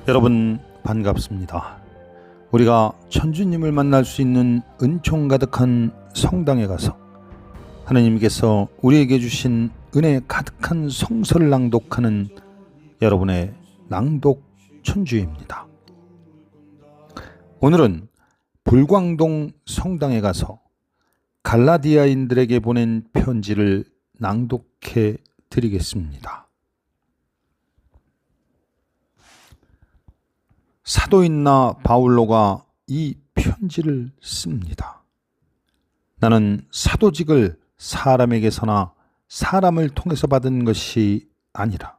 여러분 반갑습니다. 우리가 천주님을 만날 수 있는 은총 가득한 성당에 가서 하나님께서 우리에게 주신 은혜 가득한 성서를 낭독하는 여러분의 낭독 천주입니다. 오늘은 불광동 성당에 가서 갈라디아인들에게 보낸 편지를 낭독해 드리겠습니다. 사도인 나 바울로가 이 편지를 씁니다. 나는 사도직을 사람에게서나 사람을 통해서 받은 것이 아니라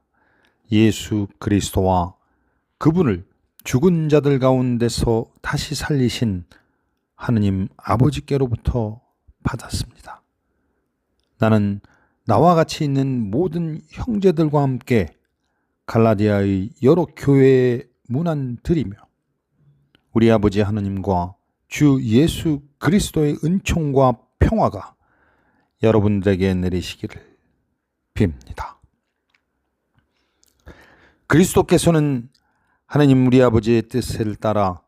예수 그리스도와 그분을 죽은 자들 가운데서 다시 살리신 하느님 아버지께로부터 받았습니다. 나는 나와 같이 있는 모든 형제들과 함께 갈라디아의 여러 교회에 문안드리며 우리 아버지 하느님과 주 예수 그리스도의 은총과 평화가 여러분들에게 내리시기를 빕니다. 그리스도께서는 하나님 우리 아버지의 뜻을 따라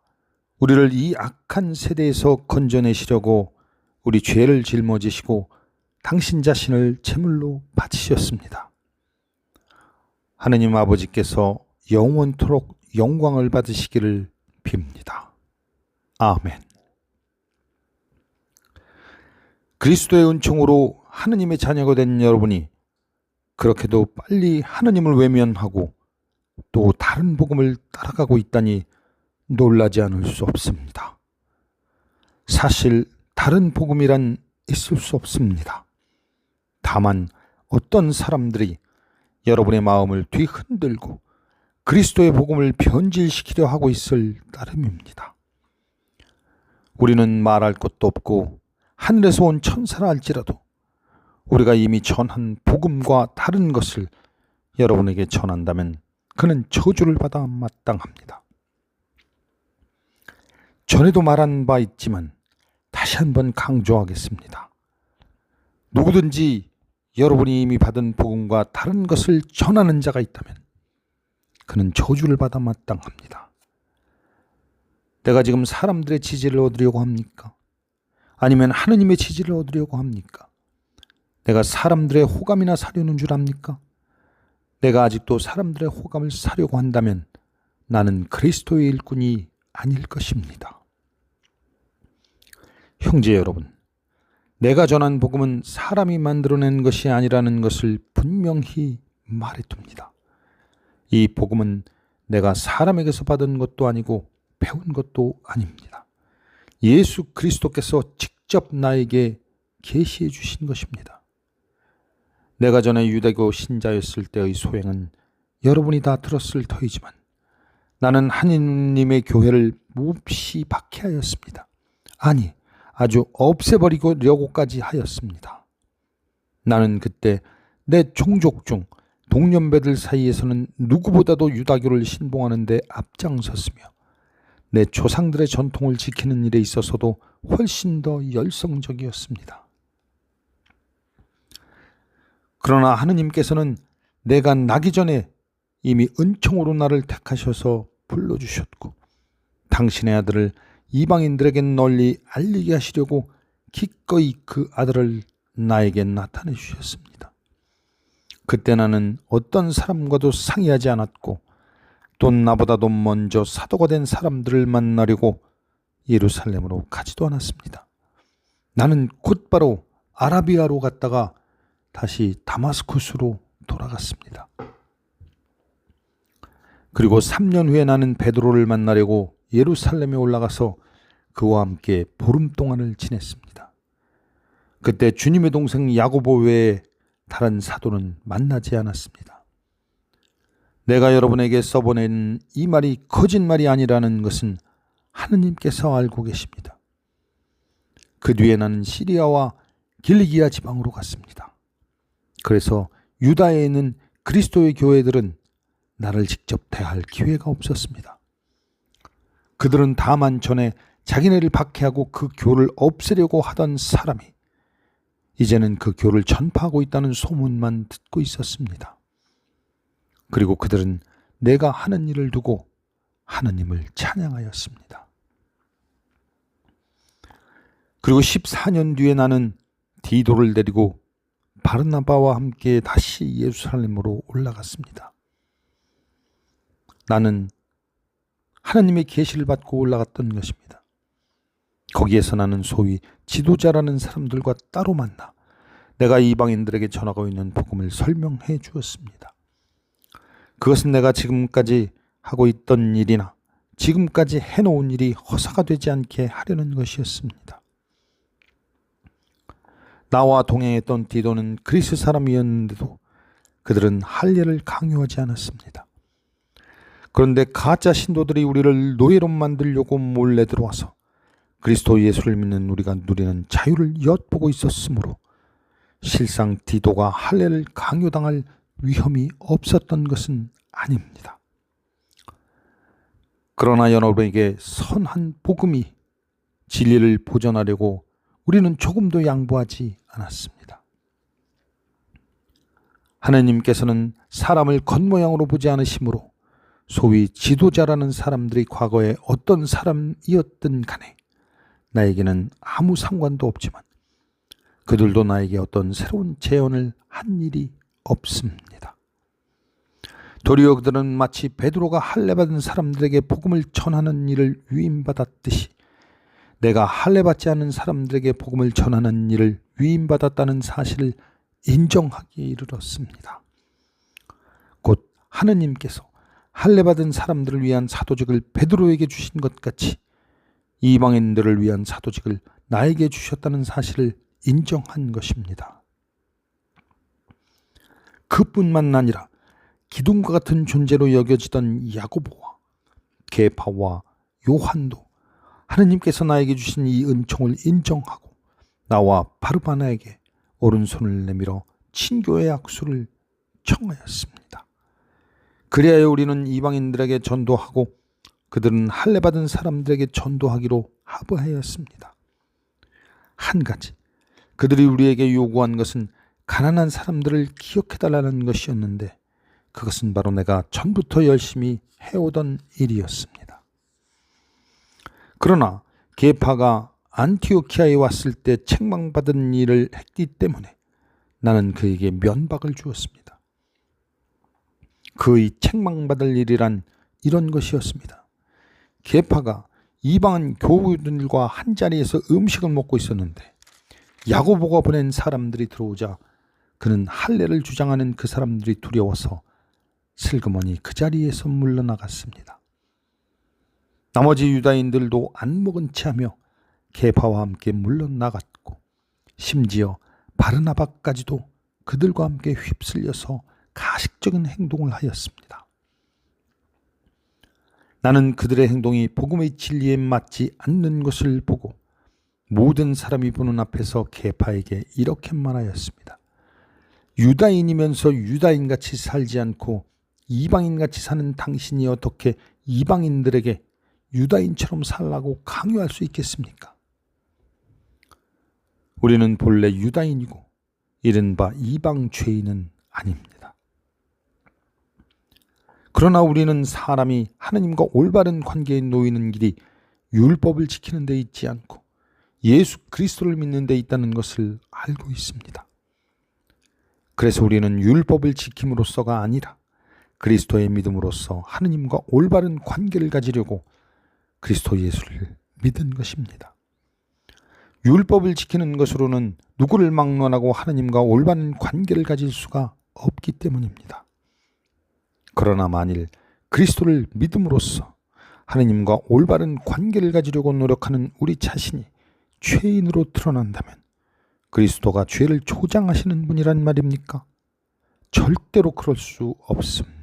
우리를 이 악한 세대에서 건져내시려고 우리 죄를 짊어지시고 당신 자신을 제물로 바치셨습니다. 하나님 아버지께서 영원토록 영광을 받으시기를 빕니다. 아멘. 그리스도의 은총으로 하느님의 자녀가 된 여러분이 그렇게도 빨리 하느님을 외면하고 또 다른 복음을 따라가고 있다니 놀라지 않을 수 없습니다. 사실 다른 복음이란 있을 수 없습니다. 다만 어떤 사람들이 여러분의 마음을 뒤흔들고 그리스도의 복음을 변질시키려 하고 있을 따름입니다. 우리는 말할 것도 없고 하늘에서 온 천사라 할지라도 우리가 이미 전한 복음과 다른 것을 여러분에게 전한다면 그는 저주를 받아 마땅합니다. 전에도 말한 바 있지만 다시 한번 강조하겠습니다. 누구든지 여러분이 이미 받은 복음과 다른 것을 전하는 자가 있다면 그는 저주를 받아 마땅합니다. 내가 지금 사람들의 지지를 얻으려고 합니까? 아니면 하느님의 지지를 얻으려고 합니까? 내가 사람들의 호감이나 사려는 줄 압니까? 내가 아직도 사람들의 호감을 사려고 한다면 나는 그리스도의 일꾼이 아닐 것입니다. 형제 여러분, 내가 전한 복음은 사람이 만들어낸 것이 아니라는 것을 분명히 말해둡니다. 이 복음은 내가 사람에게서 받은 것도 아니고 배운 것도 아닙니다. 예수 그리스도께서 직접 나에게 계시해 주신 것입니다. 내가 전에 유대교 신자였을 때의 소행은 여러분이 다 들었을 터이지만 나는 하느님의 교회를 몹시 박해하였습니다. 아니, 아주 없애버리려고까지 하였습니다. 나는 그때 내 종족 중 동년배들 사이에서는 누구보다도 유다교를 신봉하는 데 앞장섰으며 내 조상들의 전통을 지키는 일에 있어서도 훨씬 더 열성적이었습니다. 그러나 하느님께서는 내가 나기 전에 이미 은총으로 나를 택하셔서 불러주셨고 당신의 아들을 이방인들에게 널리 알리게 하시려고 기꺼이 그 아들을 나에게 나타내 주셨습니다. 그때 나는 어떤 사람과도 상의하지 않았고 또 나보다도 먼저 사도가 된 사람들을 만나려고 예루살렘으로 가지도 않았습니다. 나는 곧바로 아라비아로 갔다가 다시 다마스쿠스로 돌아갔습니다. 그리고 3년 후에 나는 베드로를 만나려고 예루살렘에 올라가서 그와 함께 보름 동안을 지냈습니다. 그때 주님의 동생 야고보 외에 다른 사도는 만나지 않았습니다. 내가 여러분에게 써보낸 이 말이 거짓말이 아니라는 것은 하느님께서 알고 계십니다. 그 뒤에 나는 시리아와 길리기아 지방으로 갔습니다. 그래서 유다에 있는 그리스도의 교회들은 나를 직접 대할 기회가 없었습니다. 그들은 다만 전에 자기네를 박해하고 그 교를 없애려고 하던 사람이 이제는 그 교를 전파하고 있다는 소문만 듣고 있었습니다. 그리고 그들은 내가 하는 일을 두고 하느님을 찬양하였습니다. 그리고 14년 뒤에 나는 디도를 데리고 바르나바와 함께 다시 예루살렘으로 올라갔습니다. 나는 하나님의 계시를 받고 올라갔던 것입니다. 거기에서 나는 소위 지도자라는 사람들과 따로 만나 내가 이방인들에게 전하고 있는 복음을 설명해 주었습니다. 그것은 내가 지금까지 하고 있던 일이나 지금까지 해놓은 일이 허사가 되지 않게 하려는 것이었습니다. 나와 동행했던 디도는 그리스 사람이었는데도 그들은 할례를 강요하지 않았습니다. 그런데 가짜 신도들이 우리를 노예로 만들려고 몰래 들어와서 그리스도 예수를 믿는 우리가 누리는 자유를 엿보고 있었으므로 실상 디도가 할례를 강요당할 위험이 없었던 것은 아닙니다. 그러나 여러분에게 선한 복음이 진리를 보전하려고 우리는 조금도 양보하지 않았습니다. 하나님께서는 사람을 겉모양으로 보지 않으시므로 소위 지도자라는 사람들이 과거에 어떤 사람이었든 간에 나에게는 아무 상관도 없지만 그들도 나에게 어떤 새로운 재현을 한 일이 없습니다. 도리어 그들은 마치 베드로가 할례받은 사람들에게 복음을 전하는 일을 위임받았듯이 내가 할례받지 않은 사람들에게 복음을 전하는 일을 위임받았다는 사실을 인정하기에 이르렀습니다. 곧 하느님께서 할례받은 사람들을 위한 사도직을 베드로에게 주신 것 같이 이방인들을 위한 사도직을 나에게 주셨다는 사실을 인정한 것입니다. 그뿐만 아니라 기둥과 같은 존재로 여겨지던 야고보와 게바와 요한도 하느님께서 나에게 주신 이 은총을 인정하고 나와 바르바나에게 오른손을 내밀어 친교의 악수를 청하였습니다. 그리하여 우리는 이방인들에게 전도하고 그들은 할례받은 사람들에게 전도하기로 합의하였습니다. 한 가지, 그들이 우리에게 요구한 것은 가난한 사람들을 기억해달라는 것이었는데 그것은 바로 내가 전부터 열심히 해오던 일이었습니다. 그러나 게파가 안티오키아에 왔을 때 책망받은 일을 했기 때문에 나는 그에게 면박을 주었습니다. 그의 책망받을 일이란 이런 것이었습니다. 게파가 이방인 교우들과 한자리에서 음식을 먹고 있었는데 야고보가 보낸 사람들이 들어오자 그는 할례를 주장하는 그 사람들이 두려워서 슬그머니 그 자리에서 물러나갔습니다. 나머지 유다인들도 안목은 채하며 게파와 함께 물러나갔고 심지어 바르나바까지도 그들과 함께 휩쓸려서 가식적인 행동을 하였습니다. 나는 그들의 행동이 복음의 진리에 맞지 않는 것을 보고 모든 사람이 보는 앞에서 게파에게 이렇게 말하였습니다. 유다인이면서 유다인같이 살지 않고 이방인같이 사는 당신이 어떻게 이방인들에게 유다인처럼 살라고 강요할 수 있겠습니까? 우리는 본래 유다인이고 이른바 이방 죄인은 아닙니다. 그러나 우리는 사람이 하느님과 올바른 관계에 놓이는 길이 율법을 지키는 데 있지 않고 예수 그리스도를 믿는 데 있다는 것을 알고 있습니다. 그래서 우리는 율법을 지킴으로써가 아니라 그리스도의 믿음으로써 하느님과 올바른 관계를 가지려고 그리스도 예수를 믿은 것입니다. 율법을 지키는 것으로는 누구를 막론하고 하느님과 올바른 관계를 가질 수가 없기 때문입니다. 그러나 만일 그리스도를 믿음으로써 하느님과 올바른 관계를 가지려고 노력하는 우리 자신이 죄인으로 드러난다면 그리스도가 죄를 조장하시는 분이란 말입니까? 절대로 그럴 수 없습니다.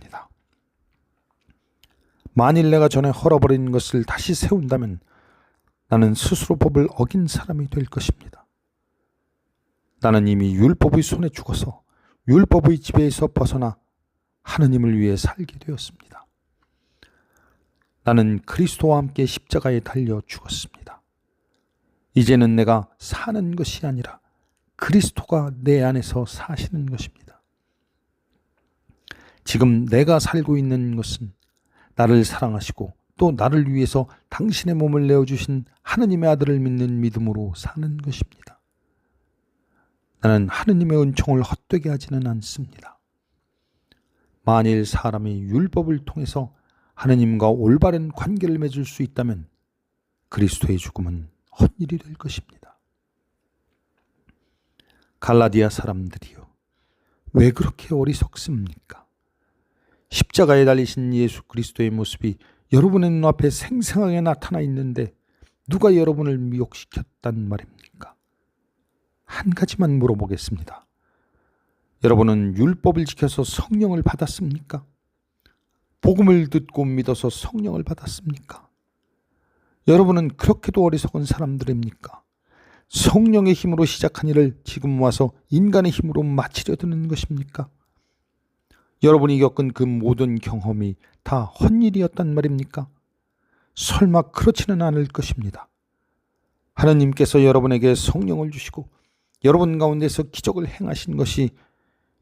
만일 내가 전에 헐어버린 것을 다시 세운다면 나는 스스로 법을 어긴 사람이 될 것입니다. 나는 이미 율법의 손에 죽어서 율법의 지배에서 벗어나 하느님을 위해 살게 되었습니다. 나는 그리스도와 함께 십자가에 달려 죽었습니다. 이제는 내가 사는 것이 아니라 그리스도가 내 안에서 사시는 것입니다. 지금 내가 살고 있는 것은 나를 사랑하시고 또 나를 위해서 당신의 몸을 내어주신 하느님의 아들을 믿는 믿음으로 사는 것입니다. 나는 하느님의 은총을 헛되게 하지는 않습니다. 만일 사람이 율법을 통해서 하느님과 올바른 관계를 맺을 수 있다면 그리스도의 죽음은 헛일이 될 것입니다. 갈라디아 사람들이요, 왜 그렇게 어리석습니까? 십자가에 달리신 예수 그리스도의 모습이 여러분의 눈앞에 생생하게 나타나 있는데 누가 여러분을 미혹시켰단 말입니까? 한 가지만 물어보겠습니다. 여러분은 율법을 지켜서 성령을 받았습니까? 복음을 듣고 믿어서 성령을 받았습니까? 여러분은 그렇게도 어리석은 사람들입니까? 성령의 힘으로 시작한 일을 지금 와서 인간의 힘으로 마치려 드는 것입니까? 여러분이 겪은 그 모든 경험이 다 헛일이었단 말입니까? 설마 그렇지는 않을 것입니다. 하나님께서 여러분에게 성령을 주시고 여러분 가운데서 기적을 행하신 것이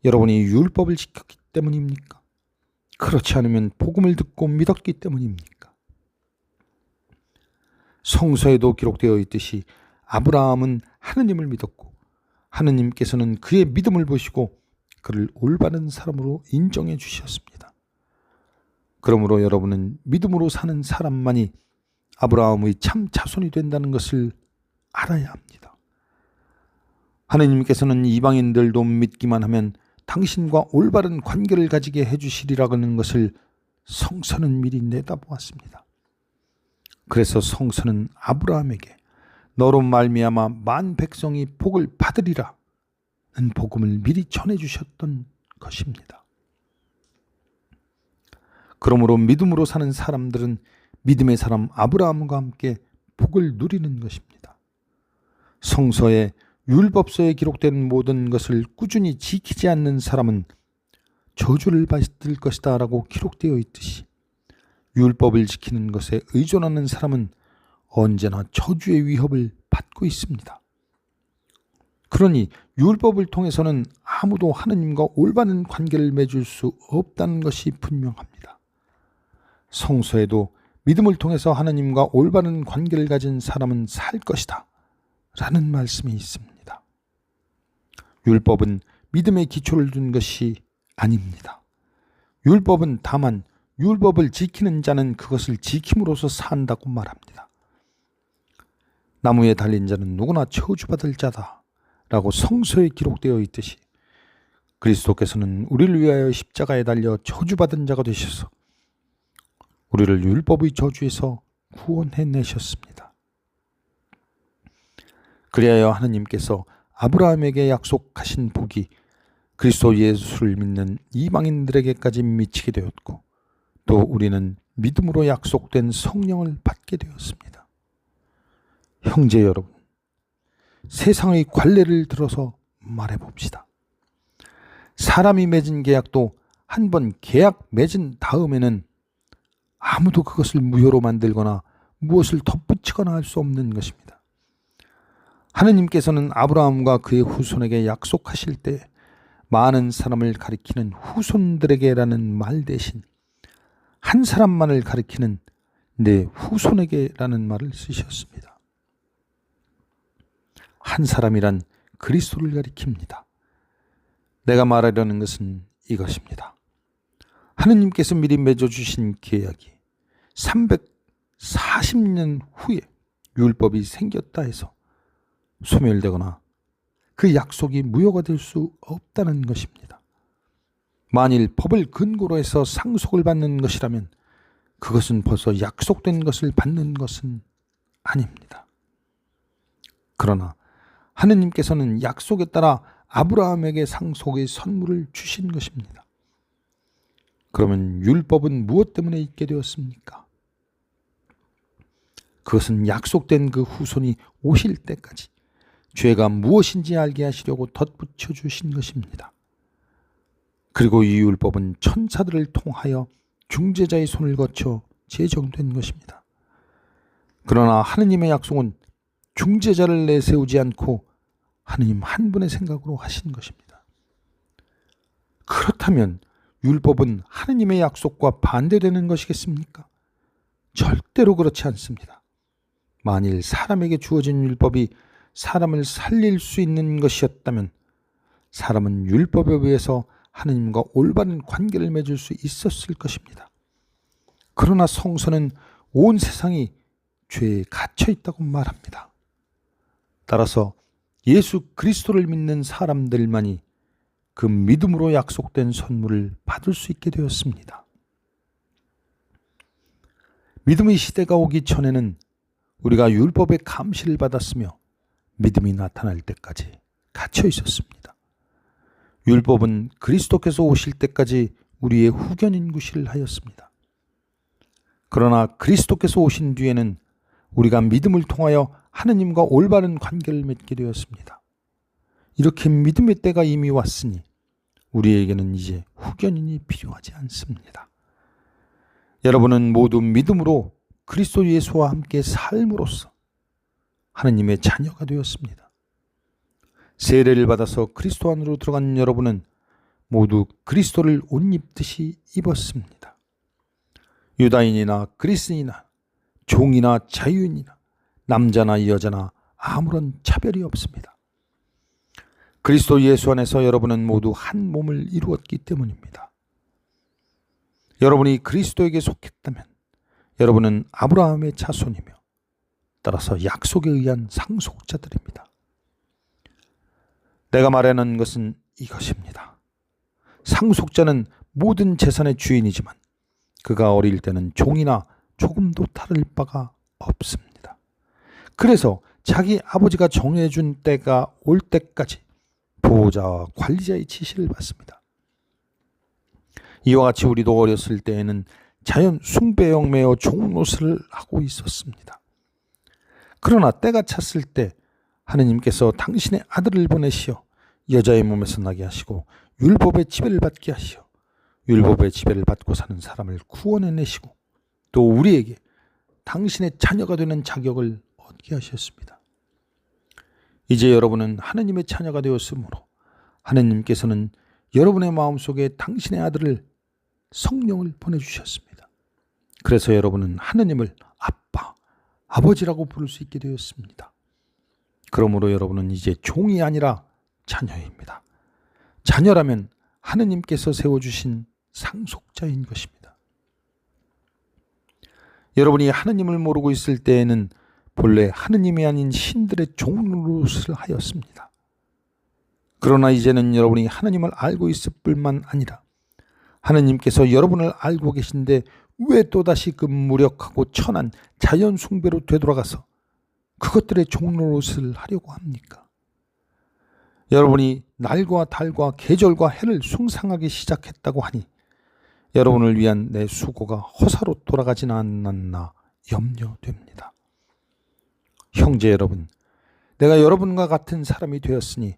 여러분이 율법을 지켰기 때문입니까? 그렇지 않으면 복음을 듣고 믿었기 때문입니까? 성서에도 기록되어 있듯이 아브라함은 하느님을 믿었고 하느님께서는 그의 믿음을 보시고 그를 올바른 사람으로 인정해 주셨습니다. 그러므로 여러분은 믿음으로 사는 사람만이 아브라함의 참 자손이 된다는 것을 알아야 합니다. 하느님께서는 이방인들도 믿기만 하면 당신과 올바른 관계를 가지게 해주시리라는 것을 성서는 미리 내다보았습니다. 그래서 성서는 아브라함에게 너로 말미암아 만 백성이 복을 받으리라 는 복음을 미리 전해주셨던 것입니다. 그러므로 믿음으로 사는 사람들은 믿음의 사람 아브라함과 함께 복을 누리는 것입니다. 성서에 율법서에 기록된 모든 것을 꾸준히 지키지 않는 사람은 저주를 받을 것이다 라고 기록되어 있듯이 율법을 지키는 것에 의존하는 사람은 언제나 저주의 위협을 받고 있습니다. 그러니 율법을 통해서는 아무도 하느님과 올바른 관계를 맺을 수 없다는 것이 분명합니다. 성서에도 믿음을 통해서 하느님과 올바른 관계를 가진 사람은 살 것이다 라는 말씀이 있습니다. 율법은 믿음의 기초를 둔 것이 아닙니다. 율법은 다만 율법을 지키는 자는 그것을 지킴으로써 산다고 말합니다. 나무에 달린 자는 누구나 저주받을 자다 라고 성서에 기록되어 있듯이 그리스도께서는 우리를 위하여 십자가에 달려 저주받은 자가 되셔서 우리를 율법의 저주에서 구원해내셨습니다. 그리하여 하느님께서 아브라함에게 약속하신 복이 그리스도 예수를 믿는 이방인들에게까지 미치게 되었고 또 우리는 믿음으로 약속된 성령을 받게 되었습니다. 형제 여러분, 세상의 관례를 들어서 말해봅시다. 사람이 맺은 계약도 한 번 계약 맺은 다음에는 아무도 그것을 무효로 만들거나 무엇을 덧붙이거나 할 수 없는 것입니다. 하느님께서는 아브라함과 그의 후손에게 약속하실 때 많은 사람을 가리키는 후손들에게라는 말 대신 한 사람만을 가리키는 내 후손에게라는 말을 쓰셨습니다. 한 사람이란 그리스도를 가리킵니다. 내가 말하려는 것은 이것입니다. 하느님께서 미리 맺어주신 계약이 340년 후에 율법이 생겼다 해서 소멸되거나 그 약속이 무효가 될 수 없다는 것입니다. 만일 법을 근거로 해서 상속을 받는 것이라면 그것은 벌써 약속된 것을 받는 것은 아닙니다. 그러나 하느님께서는 약속에 따라 아브라함에게 상속의 선물을 주신 것입니다. 그러면 율법은 무엇 때문에 있게 되었습니까? 그것은 약속된 그 후손이 오실 때까지 죄가 무엇인지 알게 하시려고 덧붙여 주신 것입니다. 그리고 이 율법은 천사들을 통하여 중재자의 손을 거쳐 제정된 것입니다. 그러나 하느님의 약속은 중재자를 내세우지 않고 하느님 한 분의 생각으로 하신 것입니다. 그렇다면 율법은 하느님의 약속과 반대되는 것이겠습니까? 절대로 그렇지 않습니다. 만일 사람에게 주어진 율법이 사람을 살릴 수 있는 것이었다면 사람은 율법에 의해서 하느님과 올바른 관계를 맺을 수 있었을 것입니다. 그러나 성서는 온 세상이 죄에 갇혀 있다고 말합니다. 따라서 예수 그리스도를 믿는 사람들만이 그 믿음으로 약속된 선물을 받을 수 있게 되었습니다. 믿음의 시대가 오기 전에는 우리가 율법의 감시를 받았으며 믿음이 나타날 때까지 갇혀 있었습니다. 율법은 그리스도께서 오실 때까지 우리의 후견인 구실을 하였습니다. 그러나 그리스도께서 오신 뒤에는 우리가 믿음을 통하여 하느님과 올바른 관계를 맺게 되었습니다. 이렇게 믿음의 때가 이미 왔으니 우리에게는 이제 후견인이 필요하지 않습니다. 여러분은 모두 믿음으로 그리스도 예수와 함께 삶으로써 하느님의 자녀가 되었습니다. 세례를 받아서 그리스도 안으로 들어간 여러분은 모두 그리스도를 옷 입듯이 입었습니다. 유다인이나 그리스인이나 종이나 자유인이나 남자나 여자나 아무런 차별이 없습니다. 그리스도 예수 안에서 여러분은 모두 한 몸을 이루었기 때문입니다. 여러분이 그리스도에게 속했다면 여러분은 아브라함의 자손이며 따라서 약속에 의한 상속자들입니다. 내가 말하는 것은 이것입니다. 상속자는 모든 재산의 주인이지만 그가 어릴 때는 종이나 조금도 다를 바가 없습니다. 그래서 자기 아버지가 정해준 때가 올 때까지 보호자와 관리자의 지시를 받습니다. 이와 같이 우리도 어렸을 때에는 자연 숭배에 얽매여 종노릇을 하고 있었습니다. 그러나 때가 찼을 때 하느님께서 당신의 아들을 보내시어 여자의 몸에서 나게 하시고 율법의 지배를 받게 하시어 율법의 지배를 받고 사는 사람을 구원해내시고 또 우리에게 당신의 자녀가 되는 자격을 얻게 하셨습니다. 이제 여러분은 하느님의 자녀가 되었으므로 하느님께서는 여러분의 마음속에 당신의 아들을 성령을 보내주셨습니다. 그래서 여러분은 하느님을 아빠, 아버지라고 부를 수 있게 되었습니다. 그러므로 여러분은 이제 종이 아니라 자녀입니다. 자녀라면 하느님께서 세워주신 상속자인 것입니다. 여러분이 하느님을 모르고 있을 때에는 본래 하느님이 아닌 신들의 종노릇을 하였습니다. 그러나 이제는 여러분이 하느님을 알고 있을 뿐만 아니라 하느님께서 여러분을 알고 계신데 왜 또다시 그 무력하고 천한 자연 숭배로 되돌아가서 그것들의 종노릇을 하려고 합니까? 여러분이 날과 달과 계절과 해를 숭상하기 시작했다고 하니 여러분을 위한 내 수고가 허사로 돌아가진 않았나 염려됩니다. 형제 여러분, 내가 여러분과 같은 사람이 되었으니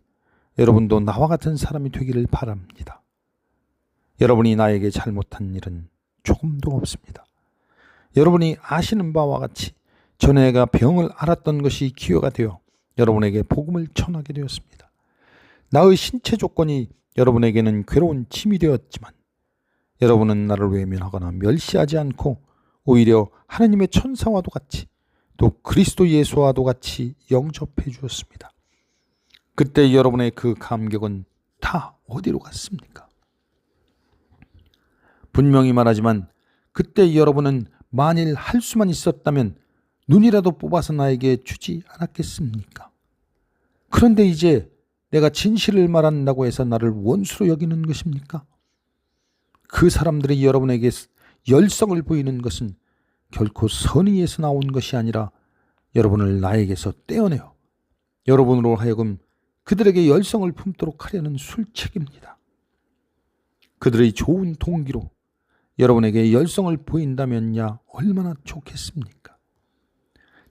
여러분도 나와 같은 사람이 되기를 바랍니다. 여러분이 나에게 잘못한 일은 조금도 없습니다. 여러분이 아시는 바와 같이 전에 내가 병을 앓았던 것이 기회가 되어 여러분에게 복음을 전하게 되었습니다. 나의 신체 조건이 여러분에게는 괴로운 짐이 되었지만 여러분은 나를 외면하거나 멸시하지 않고 오히려 하느님의 천사와도 같이 또 그리스도 예수와도 같이 영접해 주었습니다. 그때 여러분의 그 감격은 다 어디로 갔습니까? 분명히 말하지만 그때 여러분은 만일 할 수만 있었다면 눈이라도 뽑아서 나에게 주지 않았겠습니까? 그런데 이제 내가 진실을 말한다고 해서 나를 원수로 여기는 것입니까? 그 사람들이 여러분에게 열성을 보이는 것은 결코 선의에서 나온 것이 아니라 여러분을 나에게서 떼어내어 여러분으로 하여금 그들에게 열성을 품도록 하려는 술책입니다. 그들의 좋은 동기로 여러분에게 열성을 보인다면야 얼마나 좋겠습니까?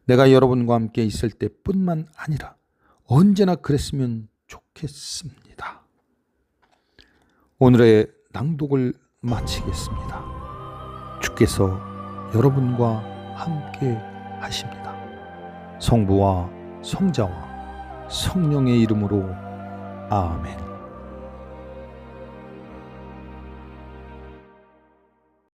내가 여러분과 함께 있을 때뿐만 아니라 언제나 그랬으면 좋겠습니다. 오늘의 낭독을 마치겠습니다. 주께서 여러분과 함께 하십니다. 성부와 성자와 성령의 이름으로 아멘.